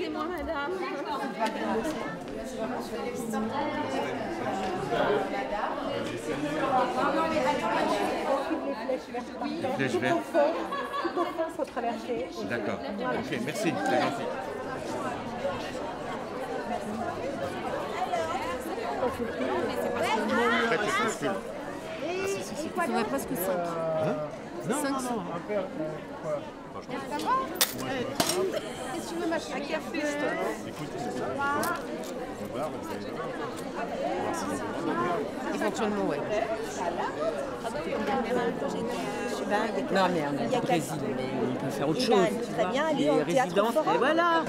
Excusez-moi, madame. Les flèches vertes. Tout au fond, il faut traverser. D'accord. Ok, merci, c'est gentil. Après, tu calcules. Il faudrait presque 5. Non, 5, non, non. Qu'est-ce que tu veux, ma chérie? Un café, éventuellement, ouais. Non, mais on est au Brésil, mais on peut faire autre chose. Très bien, aller Les au théâtre résidences, Forum. et voilà.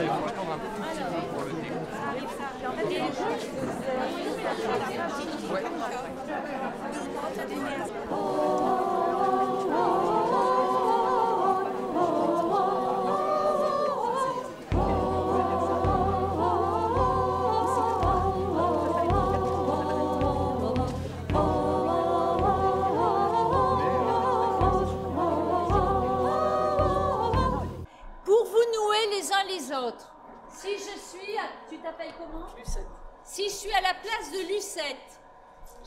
Pour vous nouer les uns les autres, si je suis, tu t'appelles comment? Lucette. Si je suis à la place de Lucette,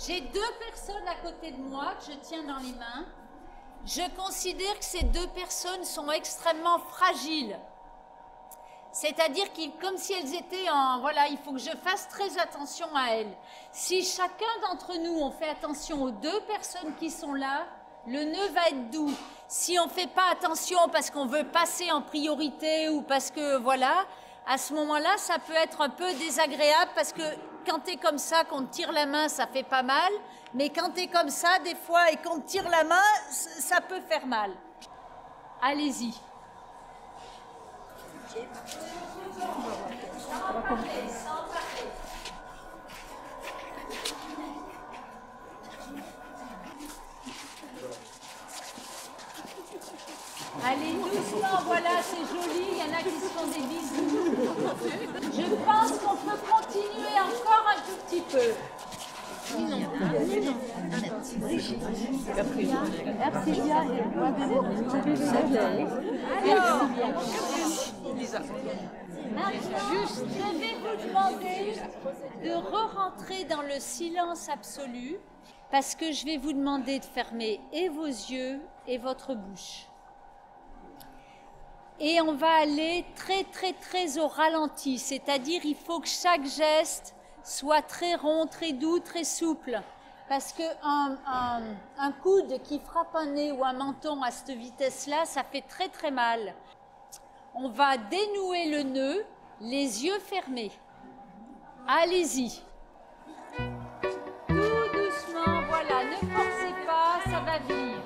j'ai deux personnes à côté de moi que je tiens dans les mains. Je considère que ces deux personnes sont extrêmement fragiles. C'est-à-dire comme si elles étaient en... Voilà, il faut que je fasse très attention à elles. Si chacun d'entre nous, on fait attention aux deux personnes qui sont là, le nœud va être doux. Si on ne fait pas attention parce qu'on veut passer en priorité ou parce que, voilà, à ce moment-là, ça peut être un peu désagréable parce que quand tu es comme ça, qu'on te tire la main, ça fait pas mal. Mais quand tu es comme ça, des fois, et qu'on te tire la main, ça peut faire mal. Allez-y. Allez, doucement, voilà, c'est joli, il y en a qui se font des bisous. Je pense qu'on peut continuer encore un tout petit peu. Maintenant, je vais vous demander de re-rentrer dans le silence absolu parce que je vais vous demander de fermer et vos yeux et votre bouche. Et on va aller très, très, très au ralenti, c'est-à-dire il faut que chaque geste soit très rond, très doux, très souple. Parce qu'un coude qui frappe un nez ou un menton à cette vitesse-là, ça fait très, très mal. On va dénouer le nœud, les yeux fermés. Allez-y. Tout doucement, voilà, ne forcez pas, ça va venir.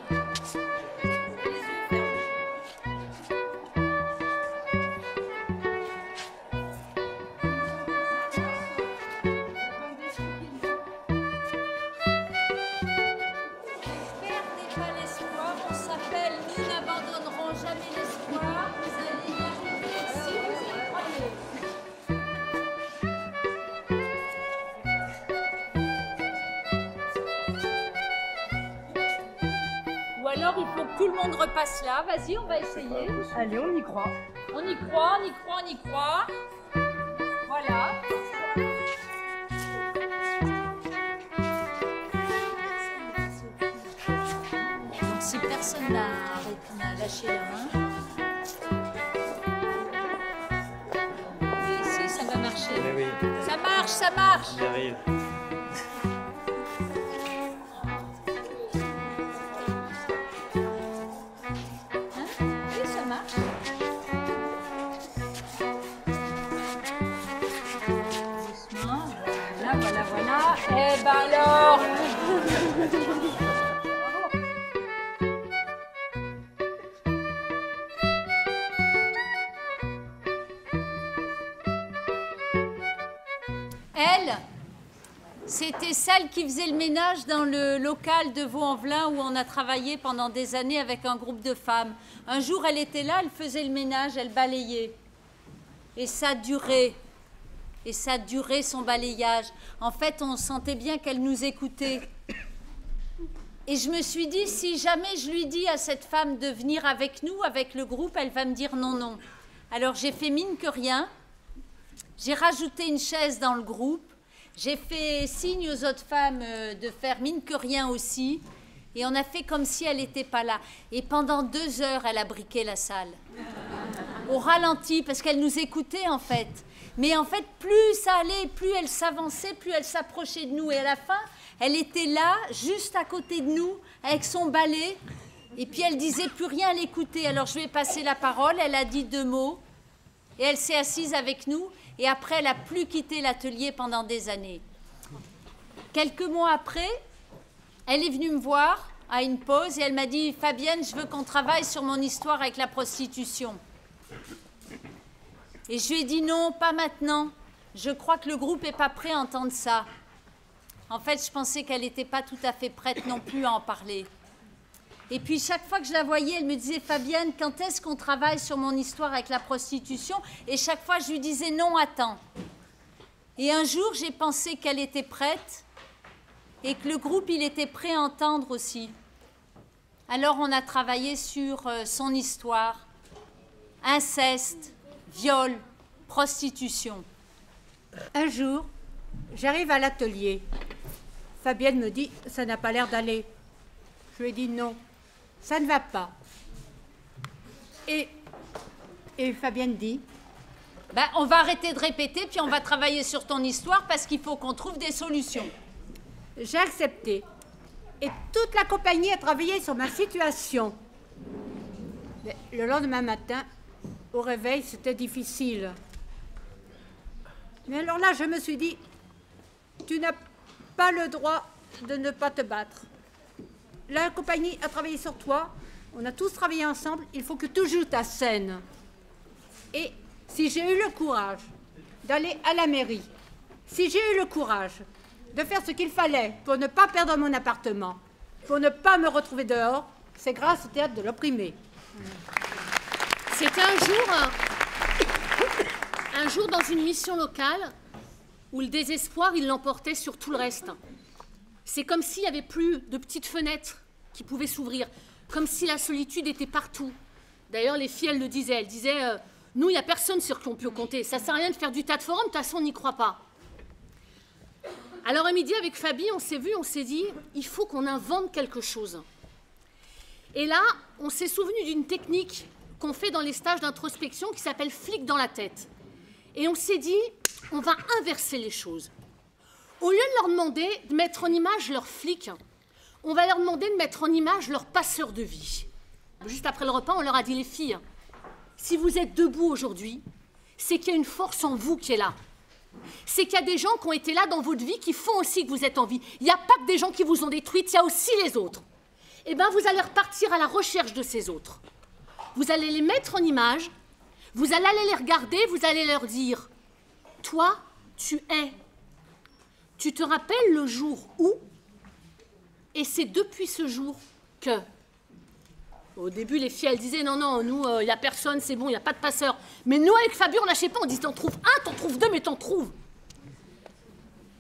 Alors, il faut que tout le monde repasse là. Vas-y, on va essayer. Allez, on y croit. On y croit, on y croit, on y croit. Voilà. Donc, si personne n'a lâché la main. Et si, ça va marcher. Oui. Ça marche, ça marche. J'y arrive. Eh ben alors elle, c'était celle qui faisait le ménage dans le local de Vaux-en-Velin où on a travaillé pendant des années avec un groupe de femmes. Un jour, elle était là, elle faisait le ménage, elle balayait. Et ça durait. Et ça durait son balayage. En fait, on sentait bien qu'elle nous écoutait. Et je me suis dit, si jamais je lui dis à cette femme de venir avec nous, avec le groupe, elle va me dire non, non. Alors j'ai fait mine que rien. J'ai rajouté une chaise dans le groupe. J'ai fait signe aux autres femmes de faire mine que rien aussi. Et on a fait comme si elle n'était pas là. Et pendant 2 heures, elle a briqué la salle. Au ralenti, parce qu'elle nous écoutait en fait. Mais en fait, plus ça allait, plus elle s'avançait, plus elle s'approchait de nous. Et à la fin, elle était là, juste à côté de nous, avec son balai. Et puis elle disait plus rien, elle écoutait. Alors je lui ai passé la parole, elle a dit 2 mots. Et elle s'est assise avec nous. Et après, elle n'a plus quitté l'atelier pendant des années. Quelques mois après, elle est venue me voir à une pause et elle m'a dit « Fabienne, je veux qu'on travaille sur mon histoire avec la prostitution. » Et je lui ai dit « Non, pas maintenant. Je crois que le groupe n'est pas prêt à entendre ça. » En fait, je pensais qu'elle n'était pas tout à fait prête non plus à en parler. Et puis, chaque fois que je la voyais, elle me disait « Fabienne, quand est-ce qu'on travaille sur mon histoire avec la prostitution ?» Et chaque fois, je lui disais « Non, attends. » Et un jour, j'ai pensé qu'elle était prête et que le groupe, il était prêt à entendre aussi. Alors, on a travaillé sur son histoire, inceste, viol, prostitution. Un jour, j'arrive à l'atelier. Fabienne me dit « Ça n'a pas l'air d'aller. » Je lui ai dit « Non, ça ne va pas. » Et Fabienne dit Ben, on va arrêter de répéter, puis on va travailler sur ton histoire parce qu'il faut qu'on trouve des solutions. J'ai accepté. Et toute la compagnie a travaillé sur ma situation. Mais le lendemain matin, au réveil, c'était difficile. Mais alors là, je me suis dit, tu n'as pas le droit de ne pas te battre. La compagnie a travaillé sur toi, on a tous travaillé ensemble, il faut que tu joues ta scène. Et si j'ai eu le courage d'aller à la mairie, si j'ai eu le courage de faire ce qu'il fallait pour ne pas perdre mon appartement, pour ne pas me retrouver dehors, c'est grâce au théâtre de l'opprimé. C'était un jour dans une mission locale où le désespoir, il l'emportait sur tout le reste. C'est comme s'il n'y avait plus de petites fenêtres qui pouvaient s'ouvrir, comme si la solitude était partout. D'ailleurs, les filles, elles le disaient. Elles disaient nous, il n'y a personne sur qui on peut compter. Ça ne sert à rien de faire du tas de forum, de toute façon, on n'y croit pas. Alors à midi, avec Fabi, on s'est vu, on s'est dit, il faut qu'on invente quelque chose. Et là, on s'est souvenu d'une technique qu'on fait dans les stages d'introspection qui s'appelle flic dans la tête. Et on s'est dit, on va inverser les choses. Au lieu de leur demander de mettre en image leur flic, on va leur demander de mettre en image leur passeur de vie. Juste après le repas, on leur a dit, les filles, si vous êtes debout aujourd'hui, c'est qu'il y a une force en vous qui est là. C'est qu'il y a des gens qui ont été là dans votre vie qui font aussi que vous êtes en vie. Il n'y a pas que des gens qui vous ont détruite, il y a aussi les autres. Eh bien, vous allez repartir à la recherche de ces autres. Vous allez les mettre en image, vous allez aller les regarder, vous allez leur dire « Toi, tu es. Tu te rappelles le jour où ?» Et c'est depuis ce jour que... Au début, les filles, elles disaient « Non, non, nous, il n'y a personne, c'est bon, il n'y a pas de passeur. » Mais nous, avec Fabien, on lâchait pas, on disait « T'en trouves un, t'en trouves deux, mais t'en trouves. »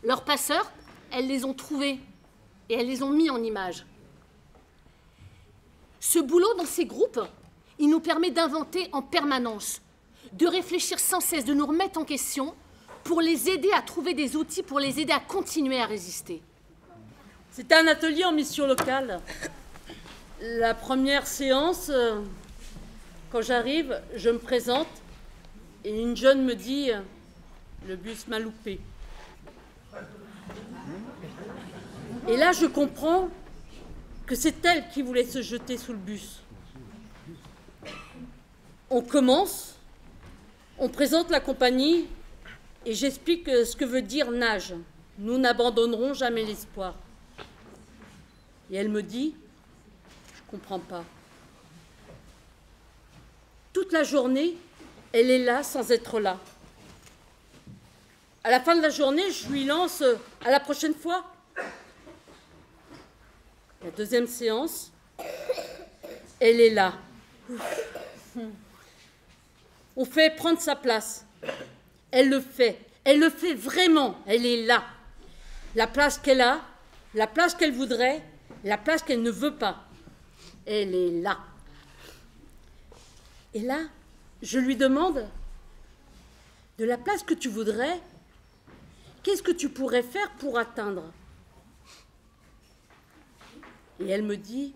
Leurs passeurs, elles les ont trouvés et elles les ont mis en image. Ce boulot dans ces groupes, il nous permet d'inventer en permanence, de réfléchir sans cesse, de nous remettre en question pour les aider à trouver des outils, pour les aider à continuer à résister. C'était un atelier en mission locale. La première séance, quand j'arrive, je me présente et une jeune me dit « Le bus m'a loupé ». Et là, je comprends que c'est elle qui voulait se jeter sous le bus. On commence, on présente la compagnie et j'explique ce que veut dire nage. Nous n'abandonnerons jamais l'espoir. Et elle me dit, je ne comprends pas. Toute la journée, elle est là sans être là. À la fin de la journée, je lui lance à la prochaine fois. La deuxième séance, elle est là. On fait prendre sa place. Elle le fait vraiment, elle est là. La place qu'elle a, la place qu'elle voudrait, la place qu'elle ne veut pas. Elle est là. Et là, je lui demande, de la place que tu voudrais, qu'est-ce que tu pourrais faire pour atteindre? Et elle me dit,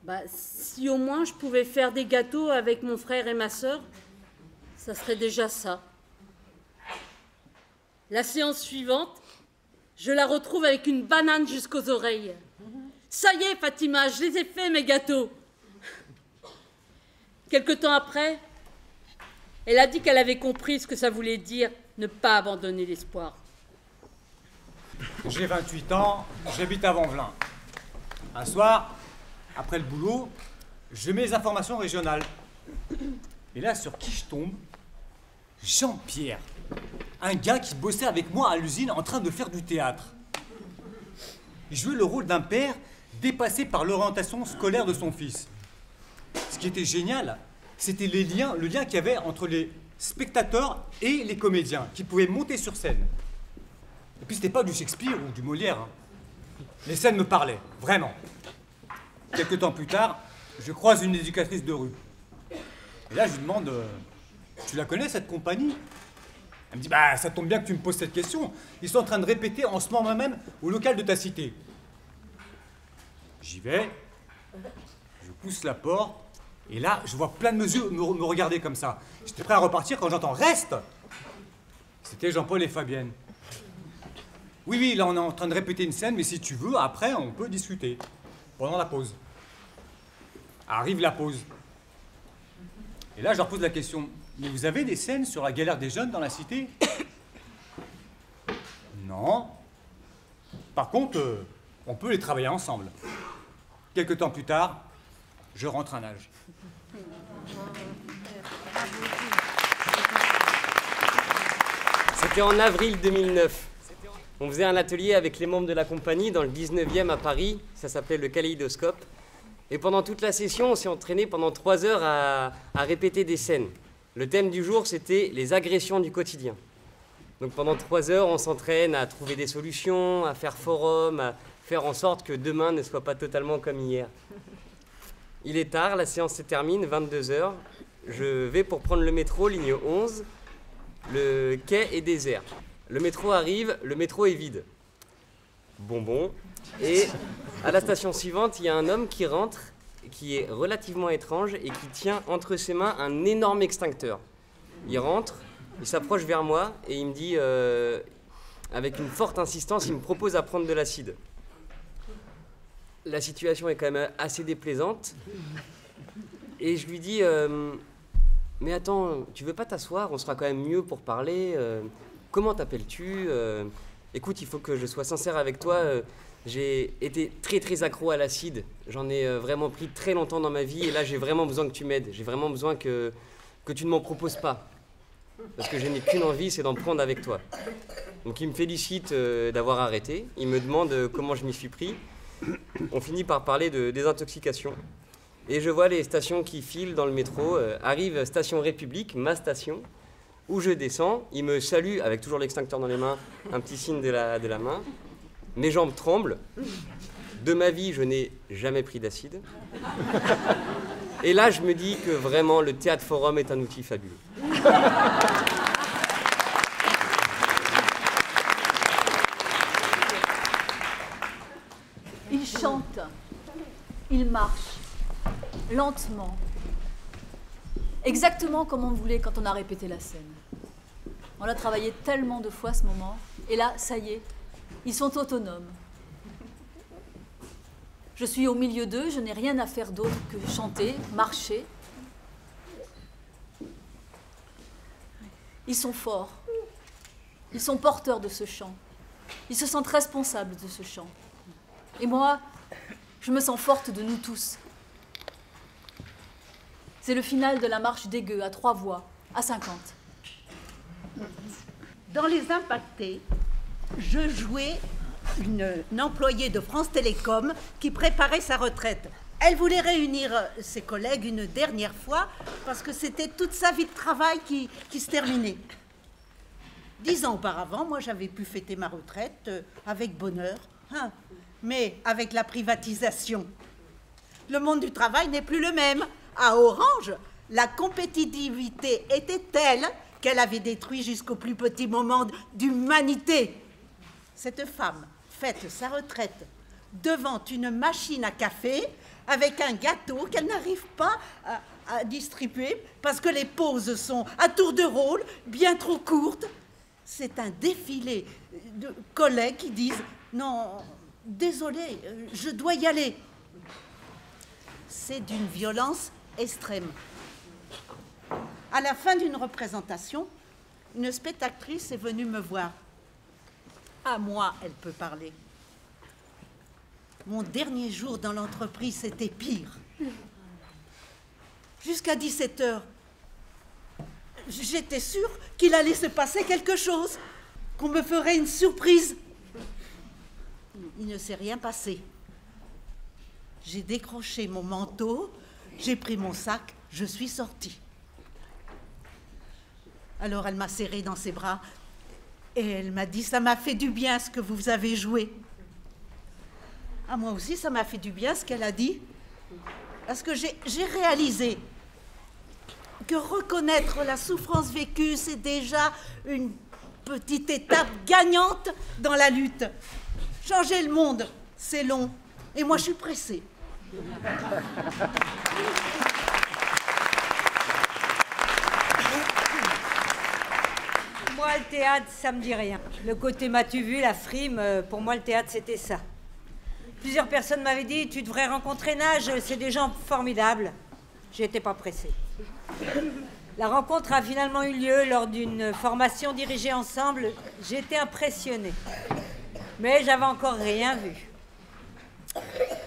bah, si au moins je pouvais faire des gâteaux avec mon frère et ma sœur, ça serait déjà ça. La séance suivante, je la retrouve avec une banane jusqu'aux oreilles. Ça y est, Fatima, je les ai faits, mes gâteaux. Quelque temps après, elle a dit qu'elle avait compris ce que ça voulait dire ne pas abandonner l'espoir. J'ai 28 ans, j'habite à Vanvelin. Un soir, après le boulot, je mets les informations régionales. Et là, sur qui je tombe? Jean-Pierre, un gars qui bossait avec moi à l'usine en train de faire du théâtre. Il jouait le rôle d'un père dépassé par l'orientation scolaire de son fils. Ce qui était génial, c'était le lien qu'il y avait entre les spectateurs et les comédiens qui pouvaient monter sur scène. Et puis c'était pas du Shakespeare ou du Molière. Hein. Les scènes me parlaient, vraiment. Quelques temps plus tard, je croise une éducatrice de rue. Et là, je lui demande, tu la connais cette compagnie? Elle me dit, bah ça tombe bien que tu me poses cette question. Ils sont en train de répéter en ce moment même au local de ta cité. J'y vais, je pousse la porte, et là, je vois plein de yeux me regarder comme ça. J'étais prêt à repartir quand j'entends « Reste !» C'était Jean-Paul et Fabienne. Oui, là on est en train de répéter une scène, mais si tu veux, après on peut discuter. Pendant la pause. Arrive la pause. Et là, je leur pose la question, mais vous avez des scènes sur la galère des jeunes dans la cité? Non. Par contre, on peut les travailler ensemble. Quelques temps plus tard, je rentre à nage. C'était en avril 2009. On faisait un atelier avec les membres de la compagnie dans le 19e à Paris. Ça s'appelait le Kaléidoscope. Et pendant toute la session, on s'est entraîné pendant 3 heures à répéter des scènes. Le thème du jour, c'était les agressions du quotidien. Donc pendant 3 heures, on s'entraîne à trouver des solutions, à faire forum, à faire en sorte que demain ne soit pas totalement comme hier. Il est tard, la séance se termine, 22 heures. Je vais pour prendre le métro, ligne 11. Le quai est désert. Le métro arrive, le métro est vide. Bonbon. Et à la station suivante, il y a un homme qui rentre, qui est relativement étrange et qui tient entre ses mains un énorme extincteur. Il rentre, il s'approche vers moi et il me dit, avec une forte insistance, il me propose à prendre de l'acide. La situation est quand même assez déplaisante. Et je lui dis, mais attends, tu veux pas t'asseoir? On sera quand même mieux pour parler. Comment t'appelles-tu? Écoute, il faut que je sois sincère avec toi. J'ai été très accro à l'acide. J'en ai vraiment pris très longtemps dans ma vie. Et là, j'ai vraiment besoin que tu m'aides. J'ai vraiment besoin que tu ne m'en proposes pas. Parce que je n'ai qu'une envie, c'est d'en prendre avec toi. Donc il me félicite d'avoir arrêté. Il me demande comment je m'y suis pris. On finit par parler de désintoxication. Et je vois les stations qui filent dans le métro. Arrive Station République, ma station, où je descends. Il me salue avec toujours l'extincteur dans les mains, un petit signe de la main. Mes jambes tremblent. De ma vie, je n'ai jamais pris d'acide. Et là, je me dis que vraiment, le théâtre forum est un outil fabuleux. Il chante, il marche, lentement, exactement comme on voulait quand on a répété la scène. On l'a travaillé tellement de fois ce moment, et là, ça y est, ils sont autonomes. Je suis au milieu d'eux, je n'ai rien à faire d'autre que chanter, marcher. Ils sont forts, ils sont porteurs de ce chant, ils se sentent responsables de ce chant. Et moi, je me sens forte de nous tous. C'est le final de la marche des gueux à 3 voix, à 50. Dans Les Impactés, je jouais une employée de France Télécom qui préparait sa retraite. Elle voulait réunir ses collègues une dernière fois parce que c'était toute sa vie de travail qui se terminait. 10 ans auparavant, moi j'avais pu fêter ma retraite avec bonheur. Hein. Mais avec la privatisation, le monde du travail n'est plus le même. À Orange, La compétitivité était telle qu'elle avait détruit jusqu'au plus petit moment d'humanité. Cette femme fête sa retraite devant une machine à café avec un gâteau qu'elle n'arrive pas à distribuer parce que les pauses sont à tour de rôle, bien trop courtes. C'est un défilé de collègues qui disent « Non, désolé, je dois y aller ». C'est d'une violence extrême. À la fin d'une représentation, une spectatrice est venue me voir. À moi, elle peut parler. Mon dernier jour dans l'entreprise, c'était pire. Jusqu'à 17h, j'étais sûre qu'il allait se passer quelque chose, qu'on me ferait une surprise. Il ne s'est rien passé. J'ai décroché mon manteau, j'ai pris mon sac, je suis sortie. Alors elle m'a serré dans ses bras et elle m'a dit « Ça m'a fait du bien ce que vous avez joué ». À moi aussi, ça m'a fait du bien ce qu'elle a dit, parce que j'ai réalisé que reconnaître la souffrance vécue, c'est déjà une petite étape gagnante dans la lutte. Changer le monde, c'est long, et moi je suis pressée. Moi, le théâtre, ça me dit rien. Le côté m'as-tu vu, la frime, pour moi, le théâtre, c'était ça. Plusieurs personnes m'avaient dit, tu devrais rencontrer Nage, c'est des gens formidables. J'étais pas pressée. La rencontre a finalement eu lieu lors d'une formation dirigée ensemble. J'étais impressionnée. Mais j'avais encore rien vu.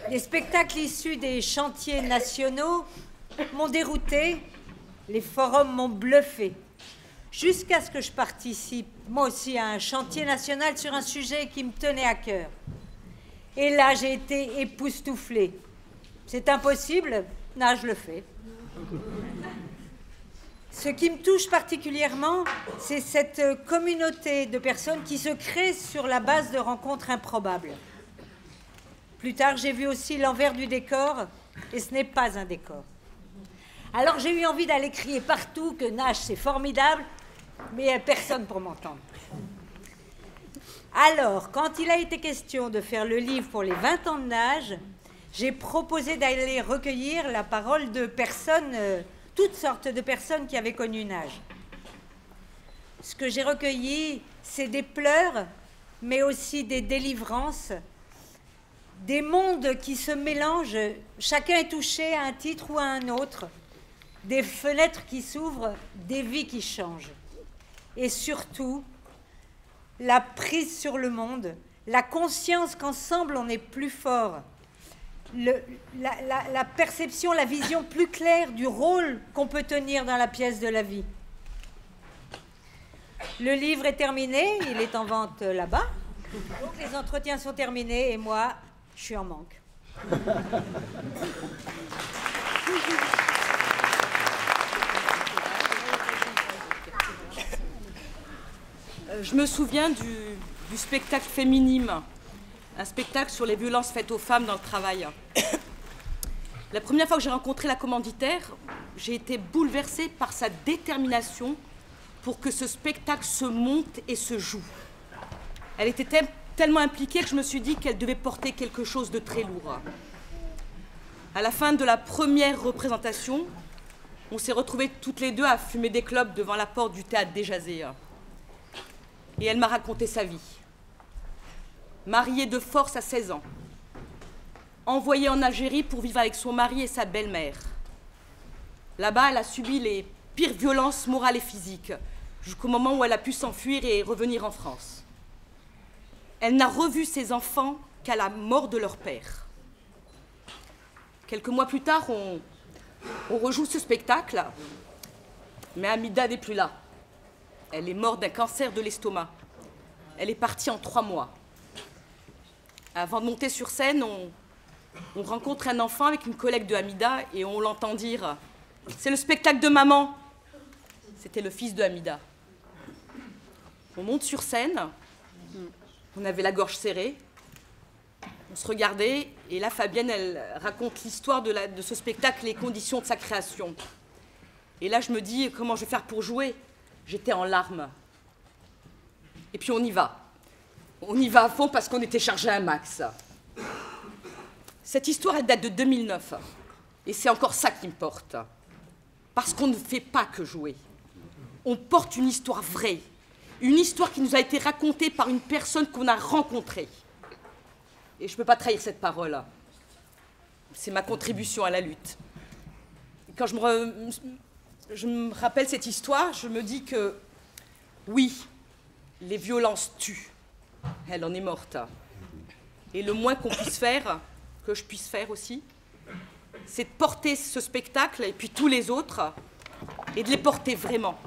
Les spectacles issus des chantiers nationaux m'ont déroutée. Les forums m'ont bluffée. Jusqu'à ce que je participe, moi aussi, à un chantier national sur un sujet qui me tenait à cœur. Et là, j'ai été époustouflée. C'est impossible, Nage le fait. Ce qui me touche particulièrement, c'est cette communauté de personnes qui se crée sur la base de rencontres improbables. Plus tard, j'ai vu aussi l'envers du décor, et ce n'est pas un décor. Alors j'ai eu envie d'aller crier partout que Nage, c'est formidable, mais il n'y a personne pour m'entendre. Alors, quand il a été question de faire le livre pour les 20 ans de Nage, j'ai proposé d'aller recueillir la parole de personnes, toutes sortes de personnes qui avaient connu Nage. Ce que j'ai recueilli, c'est des pleurs, mais aussi des délivrances, des mondes qui se mélangent, chacun est touché à un titre ou à un autre, des fenêtres qui s'ouvrent, des vies qui changent. Et surtout, la prise sur le monde, la conscience qu'ensemble on est plus fort, la perception, la vision plus claire du rôle qu'on peut tenir dans la pièce de la vie. Le livre est terminé, il est en vente là-bas. Donc les entretiens sont terminés et moi, je suis en manque. Je me souviens du spectacle Féminime, un spectacle sur les violences faites aux femmes dans le travail. La première fois que j'ai rencontré la commanditaire, j'ai été bouleversée par sa détermination pour que ce spectacle se monte et se joue. Elle était tellement impliquée que je me suis dit qu'elle devait porter quelque chose de très lourd. À la fin de la première représentation, on s'est retrouvés toutes les deux à fumer des clopes devant la porte du théâtre des Jazées. Et elle m'a raconté sa vie. Mariée de force à 16 ans, envoyée en Algérie pour vivre avec son mari et sa belle-mère. Là-bas, elle a subi les pires violences morales et physiques, jusqu'au moment où elle a pu s'enfuir et revenir en France. Elle n'a revu ses enfants qu'à la mort de leur père. Quelques mois plus tard, on rejoue ce spectacle, mais Hamida n'est plus là. Elle est morte d'un cancer de l'estomac. Elle est partie en 3 mois. Avant de monter sur scène, on rencontre un enfant avec une collègue de Hamida et on l'entend dire « C'est le spectacle de maman !» C'était le fils de Hamida. On monte sur scène, on avait la gorge serrée, on se regardait et là, Fabienne, elle raconte l'histoire de ce spectacle, les conditions de sa création. Et là, je me dis, comment je vais faire pour jouer? J'étais en larmes. Et puis on y va. On y va à fond parce qu'on était chargé à un max. Cette histoire, elle date de 2009. Et c'est encore ça qui me porte. Parce qu'on ne fait pas que jouer. On porte une histoire vraie. Une histoire qui nous a été racontée par une personne qu'on a rencontrée. Et je ne peux pas trahir cette parole. C'est ma contribution à la lutte. Quand je me rappelle cette histoire, je me dis que, oui, les violences tuent. Elle en est morte. Et le moins qu'on puisse faire, que je puisse faire aussi, c'est de porter ce spectacle et puis tous les autres, et de les porter vraiment.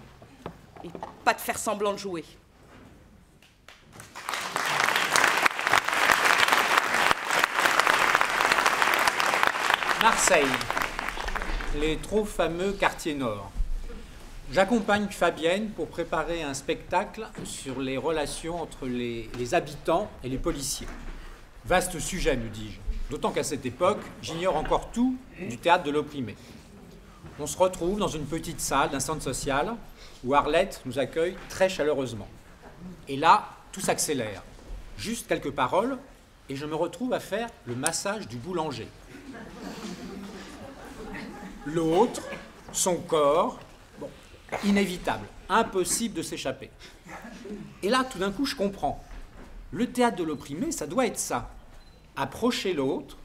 Et pas de faire semblant de jouer. Marseille, les trop fameux quartiers nord. J'accompagne Fabienne pour préparer un spectacle sur les relations entre les habitants et les policiers. Vaste sujet, me dis-je, d'autant qu'à cette époque, j'ignore encore tout du théâtre de l'opprimé. On se retrouve dans une petite salle d'un centre social où Arlette nous accueille très chaleureusement. Et là, tout s'accélère. Juste quelques paroles et je me retrouve à faire le massage du boulanger. L'autre, son corps, bon, inévitable, impossible de s'échapper. Et là, tout d'un coup, je comprends. Le théâtre de l'opprimé, ça doit être ça. Approcher l'autre,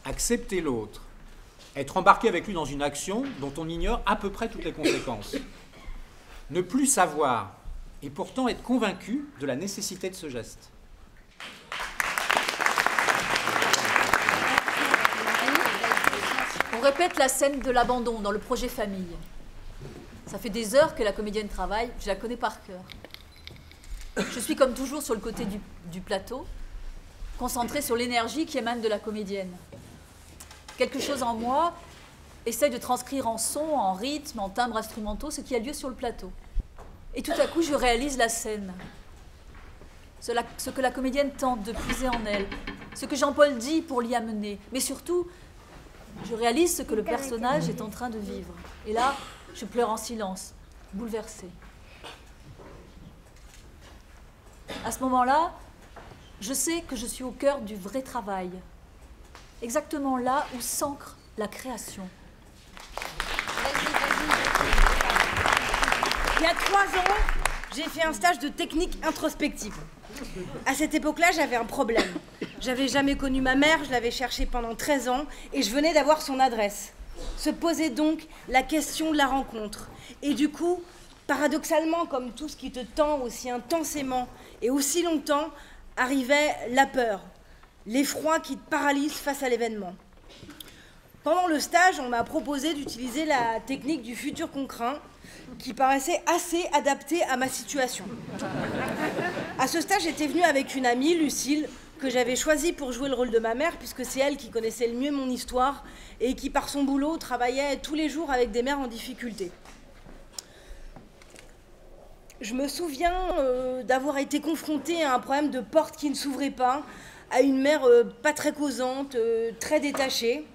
accepter l'autre, être embarqué avec lui dans une action dont on ignore à peu près toutes les conséquences. Ne plus savoir, et pourtant être convaincu de la nécessité de ce geste. On répète la scène de l'abandon dans le projet famille. Ça fait des heures que la comédienne travaille, je la connais par cœur. Je suis comme toujours sur le côté du plateau, concentrée sur l'énergie qui émane de la comédienne. Quelque chose en moi essaye de transcrire en son, en rythme, en timbres instrumentaux ce qui a lieu sur le plateau. Et tout à coup, je réalise la scène. Ce que la comédienne tente de puiser en elle, ce que Jean-Paul dit pour l'y amener, mais surtout, je réalise ce que le personnage est en train de vivre. Et là, je pleure en silence, bouleversée. À ce moment-là, je sais que je suis au cœur du vrai travail, exactement là où s'ancre la création. Il y a 3 ans, j'ai fait un stage de technique introspective. À cette époque-là, j'avais un problème. J'avais jamais connu ma mère, je l'avais cherchée pendant 13 ans et je venais d'avoir son adresse. Se posait donc la question de la rencontre. Et du coup, paradoxalement, comme tout ce qui te tend aussi intensément et aussi longtemps, arrivait la peur, l'effroi qui te paralyse face à l'événement. Pendant le stage, on m'a proposé d'utiliser la technique du futur qu'on craint, qui paraissait assez adaptée à ma situation. À ce stage, j'étais venue avec une amie, Lucille, que j'avais choisie pour jouer le rôle de ma mère, puisque c'est elle qui connaissait le mieux mon histoire et qui, par son boulot, travaillait tous les jours avec des mères en difficulté. Je me souviens d'avoir été confrontée à un problème de porte qui ne s'ouvrait pas, à une mère pas très causante, très détachée.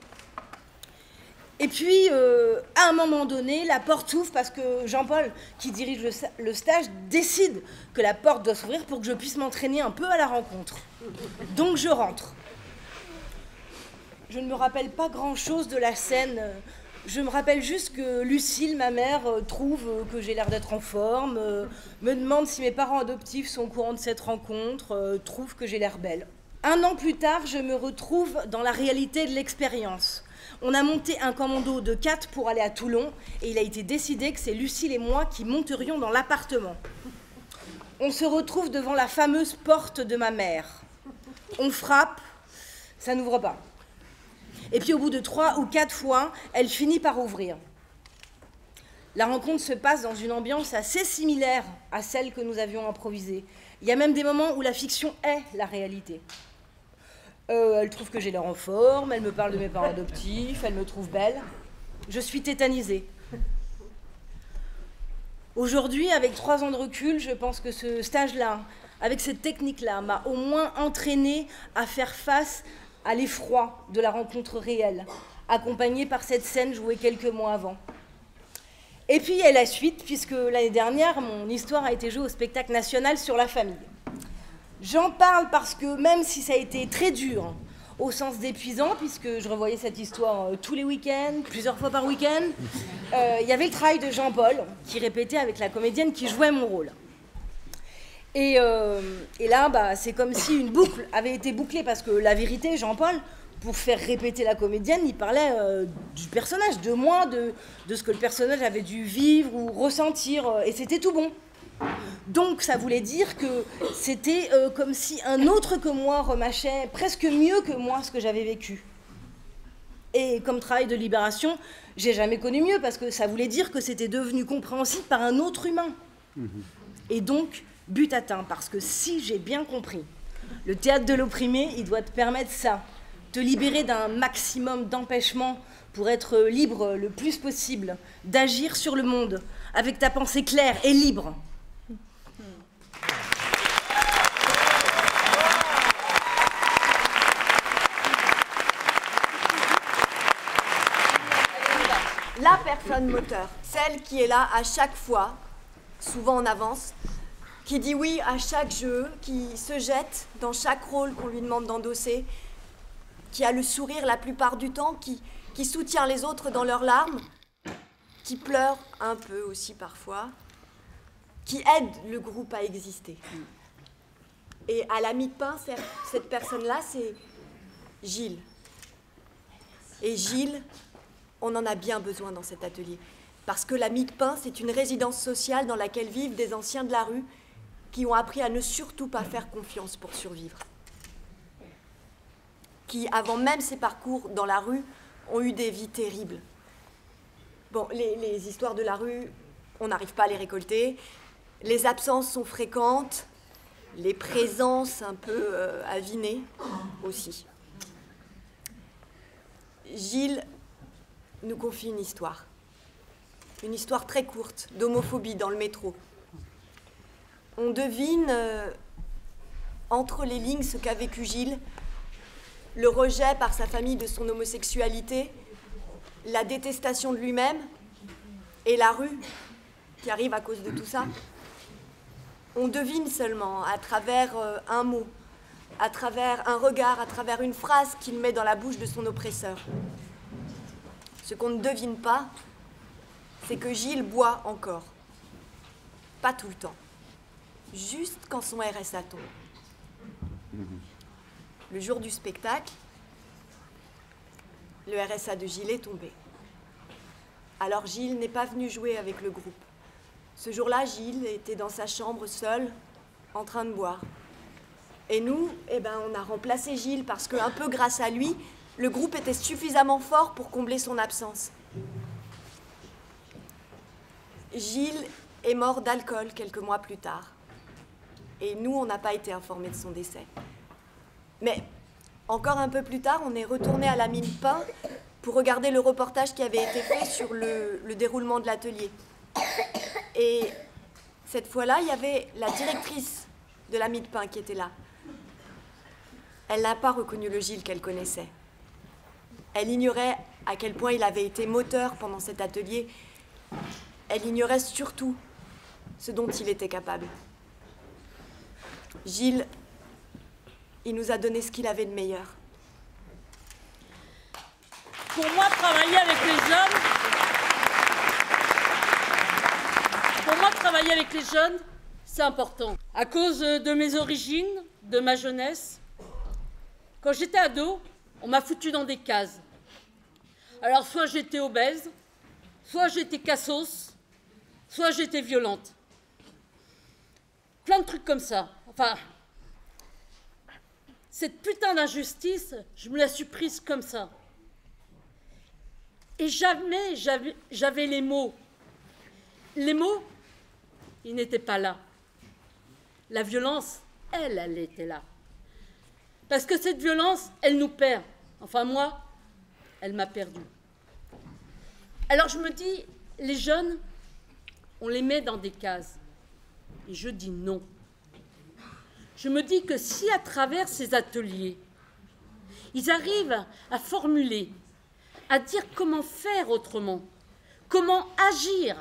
Et puis, à un moment donné, la porte s'ouvre parce que Jean-Paul, qui dirige le stage, décide que la porte doit s'ouvrir pour que je puisse m'entraîner un peu à la rencontre. Donc je rentre. Je ne me rappelle pas grand-chose de la scène. Je me rappelle juste que Lucille, ma mère, trouve que j'ai l'air d'être en forme, me demande si mes parents adoptifs sont au courant de cette rencontre, trouve que j'ai l'air belle. 1 an plus tard, je me retrouve dans la réalité de l'expérience. On a monté un commando de 4 pour aller à Toulon et il a été décidé que c'est Lucille et moi qui monterions dans l'appartement. On se retrouve devant la fameuse porte de ma mère. On frappe, ça n'ouvre pas. Et puis au bout de 3 ou 4 fois, elle finit par ouvrir. La rencontre se passe dans une ambiance assez similaire à celle que nous avions improvisée. Il y a même des moments où la fiction est la réalité. Elle trouve que j'ai l'air en forme, elle me parle de mes parents adoptifs, elle me trouve belle. Je suis tétanisée. Aujourd'hui, avec 3 ans de recul, je pense que ce stage-là, avec cette technique-là, m'a au moins entraînée à faire face à l'effroi de la rencontre réelle, accompagnée par cette scène jouée quelques mois avant. Et puis il y a la suite, puisque l'année dernière, mon histoire a été jouée au spectacle national sur la famille. J'en parle parce que même si ça a été très dur, au sens d'épuisant, puisque je revoyais cette histoire tous les week-ends, plusieurs fois par week-end, il y avait le travail de Jean-Paul, qui répétait avec la comédienne qui jouait mon rôle. Et là, bah, c'est comme si une boucle avait été bouclée, parce que la vérité, Jean-Paul, pour faire répéter la comédienne, il parlait du personnage, de moi, de ce que le personnage avait dû vivre ou ressentir, et c'était tout bon. Donc ça voulait dire que c'était comme si un autre que moi remâchait presque mieux que moi ce que j'avais vécu. Et comme travail de libération, j'ai jamais connu mieux, parce que ça voulait dire que c'était devenu compréhensible par un autre humain. Et donc, but atteint, parce que si j'ai bien compris, le théâtre de l'opprimé, il doit te permettre ça, te libérer d'un maximum d'empêchements pour être libre le plus possible, d'agir sur le monde avec ta pensée claire et libre. La personne moteur, celle qui est là à chaque fois, souvent en avance, qui dit oui à chaque jeu, qui se jette dans chaque rôle qu'on lui demande d'endosser, qui a le sourire la plupart du temps, qui soutient les autres dans leurs larmes, qui pleure un peu aussi parfois, qui aide le groupe à exister. Et à la mi-de-pain, cette personne-là, c'est Gilles. Et Gilles, on en a bien besoin dans cet atelier. Parce que la mi-de-pain, c'est une résidence sociale dans laquelle vivent des anciens de la rue qui ont appris à ne surtout pas faire confiance pour survivre. Qui, avant même ces parcours dans la rue, ont eu des vies terribles. Bon, les histoires de la rue, on n'arrive pas à les récolter. Les absences sont fréquentes. Les présences un peu avinées aussi. Gilles nous confie une histoire très courte d'homophobie dans le métro. On devine entre les lignes ce qu'a vécu Gilles, le rejet par sa famille de son homosexualité, la détestation de lui-même et la rue qui arrive à cause de tout ça. On devine seulement à travers un mot, à travers un regard, à travers une phrase qu'il met dans la bouche de son oppresseur. Ce qu'on ne devine pas, c'est que Gilles boit encore. Pas tout le temps. Juste quand son RSA tombe. Le jour du spectacle, le RSA de Gilles est tombé. Alors Gilles n'est pas venu jouer avec le groupe. Ce jour-là, Gilles était dans sa chambre seul, en train de boire. Et nous, on a remplacé Gilles parce que, un peu grâce à lui, le groupe était suffisamment fort pour combler son absence. Gilles est mort d'alcool quelques mois plus tard. Et nous, on n'a pas été informés de son décès. Mais encore un peu plus tard, on est retourné à la mine Pain pour regarder le reportage qui avait été fait sur le déroulement de l'atelier. Et cette fois-là, il y avait la directrice de la mine Pain qui était là. Elle n'a pas reconnu le Gilles qu'elle connaissait. Elle ignorait à quel point il avait été moteur pendant cet atelier. Elle ignorait surtout ce dont il était capable. Gilles, il nous a donné ce qu'il avait de meilleur. Pour moi, travailler avec les jeunes, c'est important. À cause de mes origines, de ma jeunesse, quand j'étais ado, on m'a foutu dans des cases. Alors, soit j'étais obèse, soit j'étais cassos, soit j'étais violente. Plein de trucs comme ça. Enfin, cette putain d'injustice, je me la suis prise comme ça. Et jamais j'avais les mots. Les mots, ils n'étaient pas là. La violence, elle était là. Parce que cette violence, elle nous perd. Enfin, moi, elle m'a perdue. Alors je me dis, les jeunes, on les met dans des cases. Et je dis non. Je me dis que si à travers ces ateliers, ils arrivent à formuler, à dire comment faire autrement, comment agir,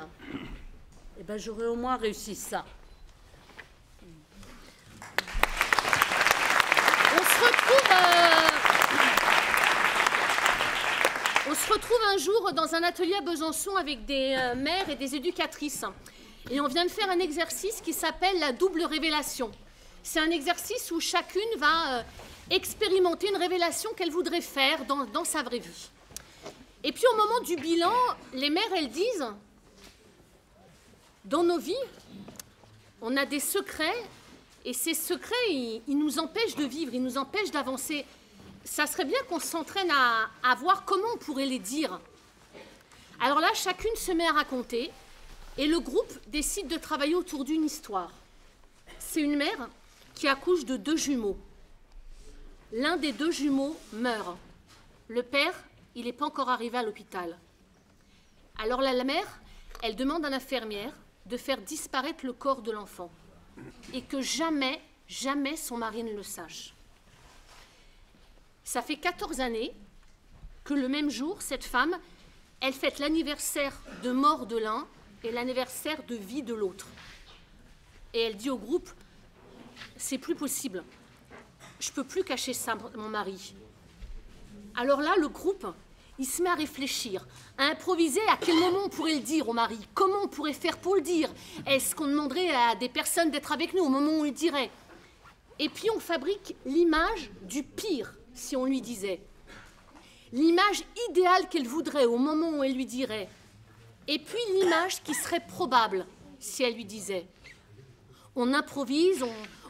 eh ben, j'aurais au moins réussi ça. On se retrouve un jour dans un atelier à Besançon avec des mères et des éducatrices. Et on vient de faire un exercice qui s'appelle la double révélation. C'est un exercice où chacune va expérimenter une révélation qu'elle voudrait faire dans sa vraie vie. Et puis au moment du bilan, les mères, elles disent, dans nos vies, on a des secrets, et ces secrets, ils nous empêchent de vivre, ils nous empêchent d'avancer. Ça serait bien qu'on s'entraîne à voir comment on pourrait les dire. Alors là, chacune se met à raconter, et le groupe décide de travailler autour d'une histoire. C'est une mère qui accouche de 2 jumeaux. L'un des 2 jumeaux meurt. Le père, il n'est pas encore arrivé à l'hôpital. Alors la mère, elle demande à l'infirmière de faire disparaître le corps de l'enfant et que jamais, jamais son mari ne le sache. Ça fait 14 années que le même jour, cette femme, elle fête l'anniversaire de mort de l'un et l'anniversaire de vie de l'autre. Et elle dit au groupe, c'est plus possible, je peux plus cacher ça à mon mari. Alors là, le groupe, il se met à réfléchir, à improviser à quel moment on pourrait le dire au mari, comment on pourrait faire pour le dire. Est-ce qu'on demanderait à des personnes d'être avec nous au moment où on le dirait? Et puis on fabrique l'image du pire, si on lui disait. L'image idéale qu'elle voudrait au moment où elle lui dirait. Et puis l'image qui serait probable, si elle lui disait. On improvise,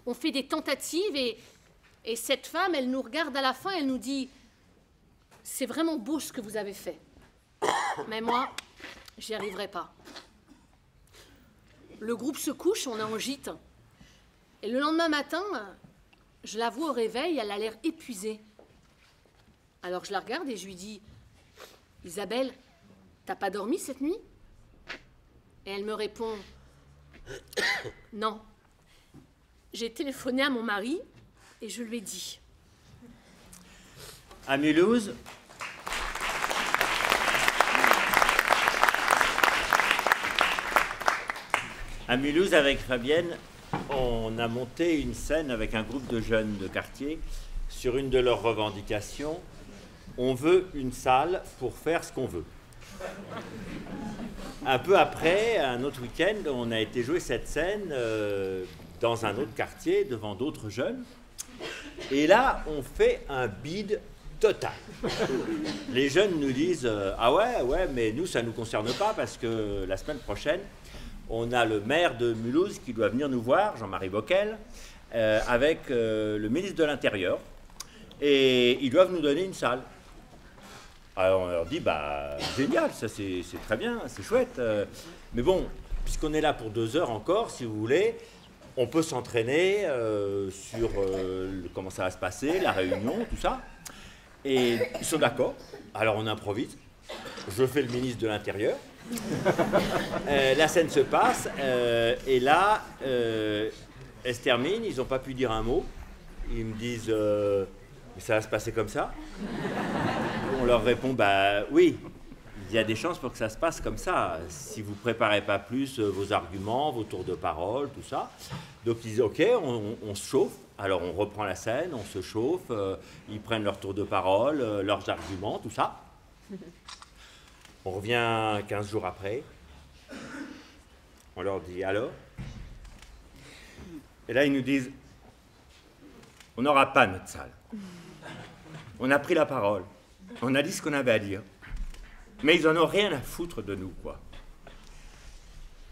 on fait des tentatives et cette femme, elle nous regarde à la fin, elle nous dit « C'est vraiment beau ce que vous avez fait. Mais moi, j'y arriverai pas. » Le groupe se couche, on est en gîte. Et le lendemain matin, je la vois au réveil, elle a l'air épuisée. Alors je la regarde et je lui dis « Isabelle, t'as pas dormi cette nuit ?» Et elle me répond « Non. J'ai téléphoné à mon mari et je lui ai dit. » À Mulhouse, avec Fabienne, on a monté une scène avec un groupe de jeunes de quartier sur une de leurs revendications. On veut une salle pour faire ce qu'on veut. Un peu après, un autre week-end, on a été jouer cette scène dans un autre quartier, devant d'autres jeunes. Et là, on fait un bide total. Les jeunes nous disent « Ah ouais, mais nous, ça ne nous concerne pas parce que la semaine prochaine, on a le maire de Mulhouse qui doit venir nous voir, Jean-Marie Bockel, avec le ministre de l'Intérieur. Et ils doivent nous donner une salle. » Alors on leur dit, bah génial, ça c'est très bien, c'est chouette. Mais bon, puisqu'on est là pour 2 heures encore, si vous voulez, on peut s'entraîner sur comment ça va se passer, la réunion, tout ça. Et ils sont d'accord, alors on improvise. Je fais le ministre de l'Intérieur. La scène se passe, et là, elle se termine, ils n'ont pas pu dire un mot. Ils me disent, mais ça va se passer comme ça? On leur répond, bah oui, il y a des chances pour que ça se passe comme ça, si vous ne préparez pas plus vos arguments, vos tours de parole, tout ça. Donc ils disent, ok, on se chauffe, alors on reprend la scène, on se chauffe, ils prennent leur tour de parole, leurs arguments, tout ça. On revient 15 jours après, on leur dit, alors? Et là, ils nous disent, on n'aura pas notre salle. On a pris la parole. On a dit ce qu'on avait à dire. Mais ils n'en ont rien à foutre de nous, quoi.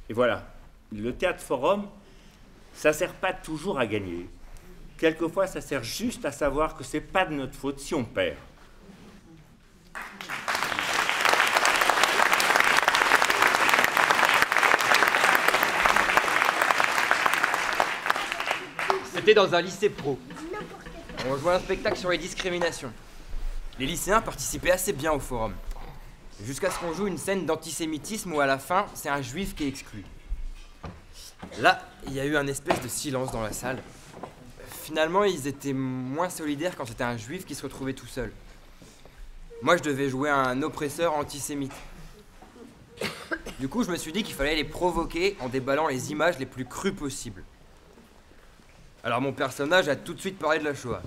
Et voilà. Le théâtre forum, ça ne sert pas toujours à gagner. Quelquefois, ça sert juste à savoir que ce n'est pas de notre faute si on perd. C'était dans un lycée pro. On jouait un spectacle sur les discriminations. Les lycéens participaient assez bien au forum. Jusqu'à ce qu'on joue une scène d'antisémitisme où à la fin, c'est un juif qui est exclu. Là, il y a eu un espèce de silence dans la salle. Finalement, ils étaient moins solidaires quand c'était un juif qui se retrouvait tout seul. Moi, je devais jouer un oppresseur antisémite. Du coup, je me suis dit qu'il fallait les provoquer en déballant les images les plus crues possibles. Alors mon personnage a tout de suite parlé de la Shoah.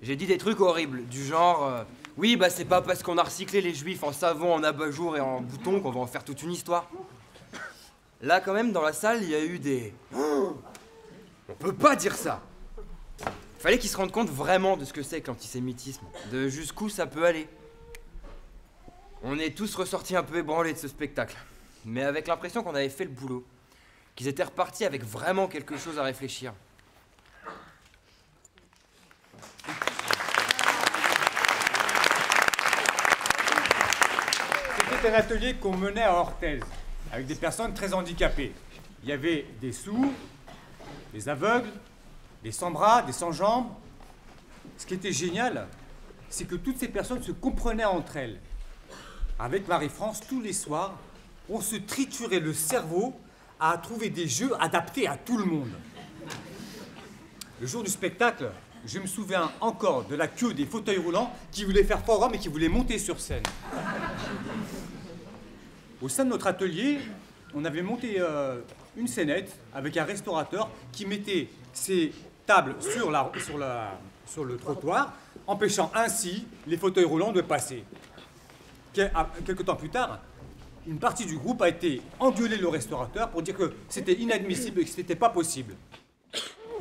J'ai dit des trucs horribles, du genre oui, bah c'est pas parce qu'on a recyclé les juifs en savon, en abat-jour et en boutons qu'on va en faire toute une histoire. Là, quand même, dans la salle, il y a eu des... Oh, on peut pas dire ça. Il fallait qu'ils se rendent compte vraiment de ce que c'est que l'antisémitisme, de jusqu'où ça peut aller. On est tous ressortis un peu ébranlés de ce spectacle, mais avec l'impression qu'on avait fait le boulot, qu'ils étaient repartis avec vraiment quelque chose à réfléchir. C'était un atelier qu'on menait à Orthez, avec des personnes très handicapées. Il y avait des sourds, des aveugles, des sans-bras, des sans-jambes. Ce qui était génial, c'est que toutes ces personnes se comprenaient entre elles. Avec Marie-France, tous les soirs, on se triturait le cerveau à trouver des jeux adaptés à tout le monde. Le jour du spectacle, je me souviens encore de la queue des fauteuils roulants qui voulaient faire forum et qui voulaient monter sur scène. Au sein de notre atelier, on avait monté une scénette avec un restaurateur qui mettait ses tables sur le trottoir, empêchant ainsi les fauteuils roulants de passer. Quelque temps plus tard, une partie du groupe a été engueuler le restaurateur pour dire que c'était inadmissible et que ce n'était pas possible.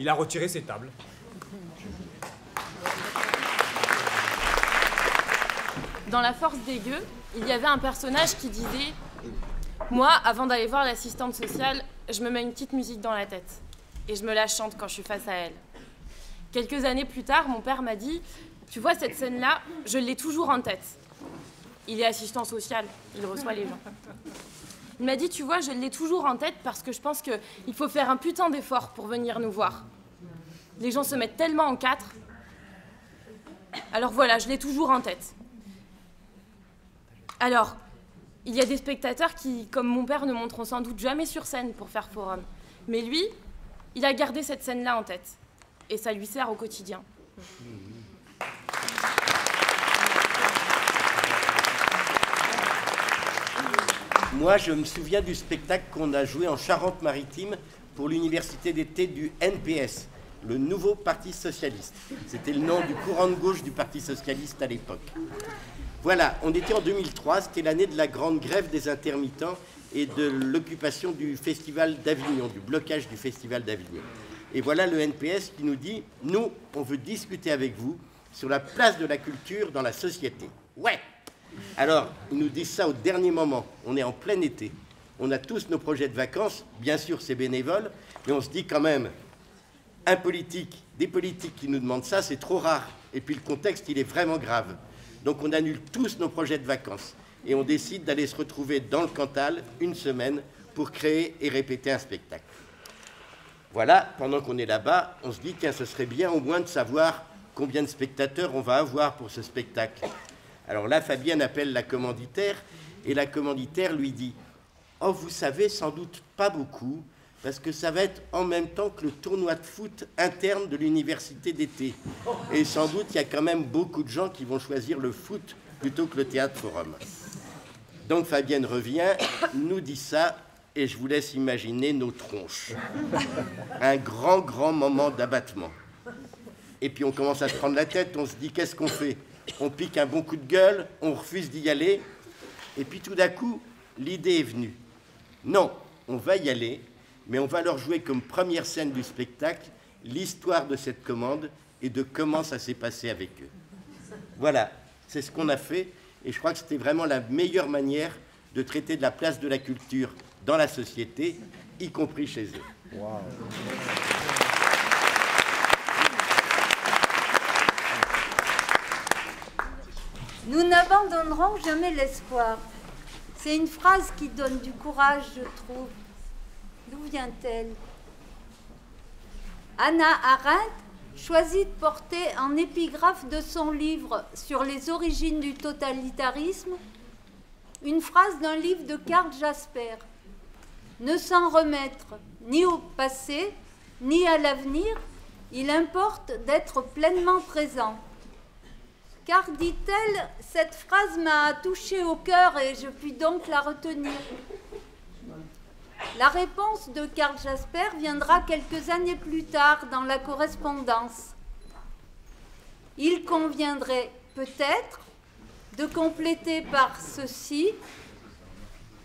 Il a retiré ses tables. Dans La Force des gueux, il y avait un personnage qui disait « Moi, avant d'aller voir l'assistante sociale, je me mets une petite musique dans la tête. Et je me la chante quand je suis face à elle. » Quelques années plus tard, mon père m'a dit « Tu vois, cette scène-là, je l'ai toujours en tête. » Il est assistant social, il reçoit les gens. Il m'a dit « Tu vois, je l'ai toujours en tête parce que je pense qu'il faut faire un putain d'effort pour venir nous voir. Les gens se mettent tellement en quatre. Alors voilà, je l'ai toujours en tête. » Alors, il y a des spectateurs qui, comme mon père, ne monteront sans doute jamais sur scène pour faire forum. Mais lui, il a gardé cette scène-là en tête. Et ça lui sert au quotidien. Moi, je me souviens du spectacle qu'on a joué en Charente-Maritime pour l'université d'été du NPS, le nouveau Parti socialiste. C'était le nom du courant de gauche du Parti socialiste à l'époque. Voilà, on était en 2003, c'était l'année de la grande grève des intermittents et de l'occupation du Festival d'Avignon, du blocage du Festival d'Avignon. Et voilà le NPS qui nous dit « Nous, on veut discuter avec vous sur la place de la culture dans la société. » Ouais. Alors, ils nous disent ça au dernier moment. On est en plein été. On a tous nos projets de vacances. Bien sûr, c'est bénévole. Mais on se dit quand même, des politiques qui nous demandent ça, c'est trop rare. Et puis le contexte, il est vraiment grave. Donc on annule tous nos projets de vacances. Et on décide d'aller se retrouver dans le Cantal une semaine pour créer et répéter un spectacle. Voilà, pendant qu'on est là-bas, on se dit, tiens, ce serait bien au moins de savoir combien de spectateurs on va avoir pour ce spectacle. Alors là, Fabienne appelle la commanditaire, et la commanditaire lui dit « Oh, vous savez, sans doute pas beaucoup, parce que ça va être en même temps que le tournoi de foot interne de l'université d'été. Et sans doute, il y a quand même beaucoup de gens qui vont choisir le foot plutôt que le théâtre forum. » Donc Fabienne revient, nous dit ça, et je vous laisse imaginer nos tronches. Un grand, grand moment d'abattement. Et puis on commence à se prendre la tête, on se dit, qu'est-ce qu'on fait? On pique un bon coup de gueule, on refuse d'y aller, et puis tout d'un coup, l'idée est venue. Non, on va y aller, mais on va leur jouer comme première scène du spectacle l'histoire de cette commande et de comment ça s'est passé avec eux. Voilà, c'est ce qu'on a fait, et je crois que c'était vraiment la meilleure manière de traiter de la place de la culture dans la société, y compris chez eux. Wow. Nous n'abandonnerons jamais l'espoir. C'est une phrase qui donne du courage, je trouve. D'où vient-elle? Hannah Arendt choisit de porter en épigraphe de son livre sur les origines du totalitarisme une phrase d'un livre de Karl Jasper. Ne s'en remettre ni au passé, ni à l'avenir, il importe d'être pleinement présent. Car, dit-elle, cette phrase m'a touchée au cœur et je puis donc la retenir. La réponse de Karl Jasper viendra quelques années plus tard dans la correspondance. Il conviendrait peut-être de compléter par ceci: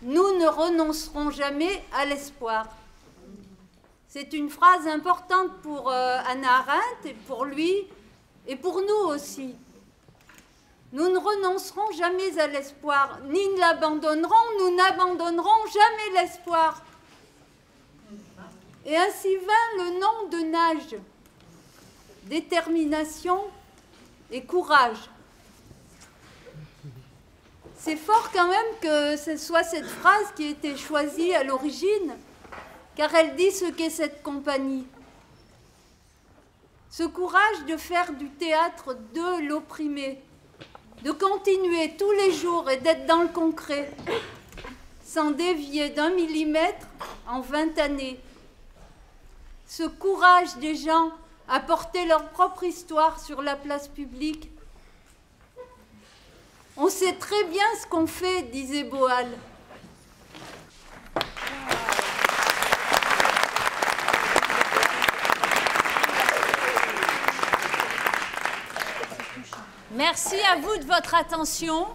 nous ne renoncerons jamais à l'espoir. C'est une phrase importante pour Hannah Arendt et pour lui et pour nous aussi. Nous ne renoncerons jamais à l'espoir, ni ne l'abandonnerons, nous n'abandonnerons jamais l'espoir. Et ainsi vint le nom de Nage, détermination et courage. C'est fort quand même que ce soit cette phrase qui a été choisie à l'origine, car elle dit ce qu'est cette compagnie. Ce courage de faire du théâtre de l'opprimé, de continuer tous les jours et d'être dans le concret, sans dévier d'1 millimètre en 20 années. Ce courage des gens à porter leur propre histoire sur la place publique. On sait très bien ce qu'on fait, disait Boal. Merci à vous de votre attention.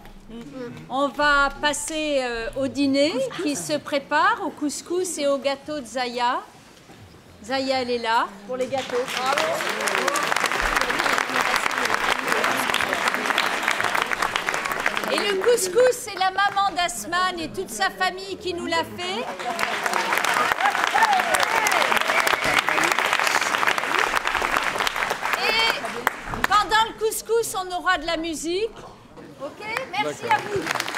On va passer au dîner qui se prépare, au couscous et au gâteau de Zaya. Zaya, elle est là. Pour les gâteaux. Et le couscous, c'est la maman d'Asman et toute sa famille qui nous l'a fait. Et pendant le couscous, on aura de la musique. Ok, merci à vous.